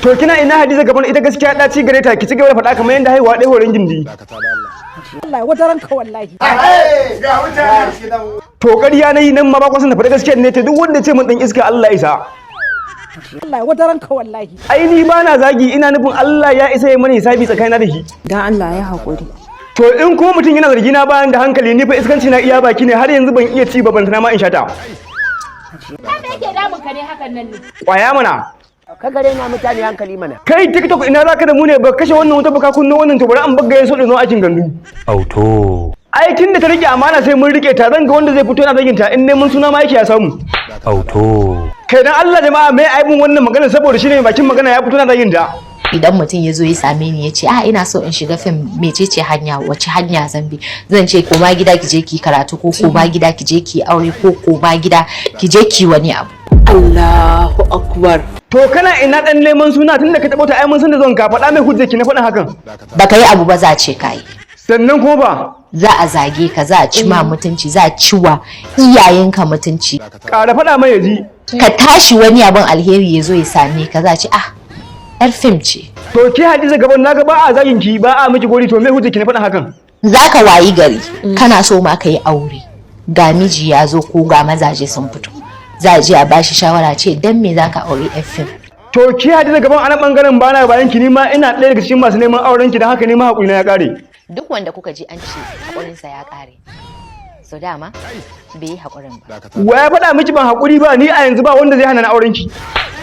To kina ina Hadiza gaban ita gaskiya daci gare ta ki ci gaba da faɗa kamar yanda haihuwa ɗaya horon gindi. Allah wata ranka wallahi. Ga wuta. To ƙarya nayi nan ma ba kwasan da faɗa gaskiyar ne ta duk wanda ce mun dan iska Allah ya isa. Allah wata ranka wallahi. Ai ni ba na zagi ina nufin Allah ya isa ya mana hisabi tsakanin da shi. Dan Allah ya haƙuri. To in kuma mutum yana zargi na bayan da hankali ni fa iskanci na iya baki ne har yanzu ban iya ci ba ban tana ma in shata. Ka me yake damun ka ne hakan nan ne? Kwaya mana. Ka gare na mutane hankali mana. Kai TikTok ina zaka da mu ne ba kashe wannan wuta ba ka kunno wannan to bari an baggaye so da zo aikin gandu. Auto. Ai tunda ta rike amana sai mun rike ta zan ga wanda zai fito yana zagin ta in neman suna ma yake ya samu. Auto. Kai dan Allah jama'a mai aibin wannan magana saboda shine bakin magana ya fito yana zagin ta. Idan mutum ya zo ya same ni ya ce ina so in shiga fim mecece hanya wace hanya zan bi zan ce koma gida ki je ki karatu ko koma gida ki je ki aure ko koma gida ki je ki wani abu. Allahu akbar. To kana ina dan neman suna tunda ka tabo ta ai mun san da zan ka faɗa mai hujja ki na faɗin hakan. Baka yi abu ba za a ce kai. Sannan ko ba Za a zage ka za a ci ma mutunci za a ci wa iyayenka mutunci. ƙara faɗa mai yaji. Ka tashi wani abin alheri ya zo ya same ka za a ci yar fim ce. To ke Hadiza gaban naga ba a zagin ki ba a miki gori to me hujja ki na faɗin hakan. Za ka wayi gari kana so ma ka yi aure ga miji ya zo ko ga mazaje sun fito za a je a bashi shawara ce dan me za ka aure yar fim. To ke Hadiza gaban anan bangaren bana bayan ki ni ma ina ɗaya daga cikin masu neman auren ki dan haka ni ma hakuri na ya ƙare. Duk wanda kuka ji an ce haƙurinsa ya ƙare so dama bai yi haƙurin ba. Wa ya faɗa miki ban hakuri ba ni a yanzu ba wanda zai hana na auren ki.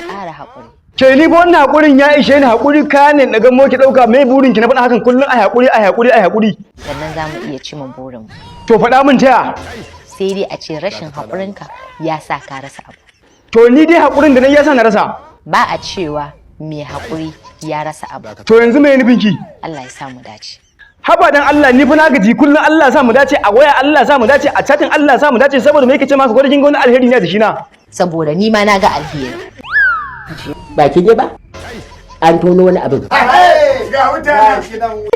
Ƙara haƙuri. Ke ni ba wannan hakurin ya ishe ni hakuri ka ne daga mo ki dauka mai burin ki na faɗa hakan kullun ai hakuri. Sannan za mu iya cimma burin mu. To faɗa min taya. Sai dai a ce rashin haƙurinka ya sa ka rasa abu. To ni dai hakurin da na ya sa na rasa. Ba a cewa mai haƙuri ya rasa abu. To yanzu me nufin ki? Allah ya sa mu dace. Haba dan Allah ni fa na gaji kullun Allah ya sa mu dace a waya Allah ya sa mu dace a chatin Allah ya sa mu dace saboda me yake ce maka gwada kin ga wani alheri ne da shi na. Saboda ni ma na ga alheri. Ba ki je ba? An tono wani abin. Ga wuta.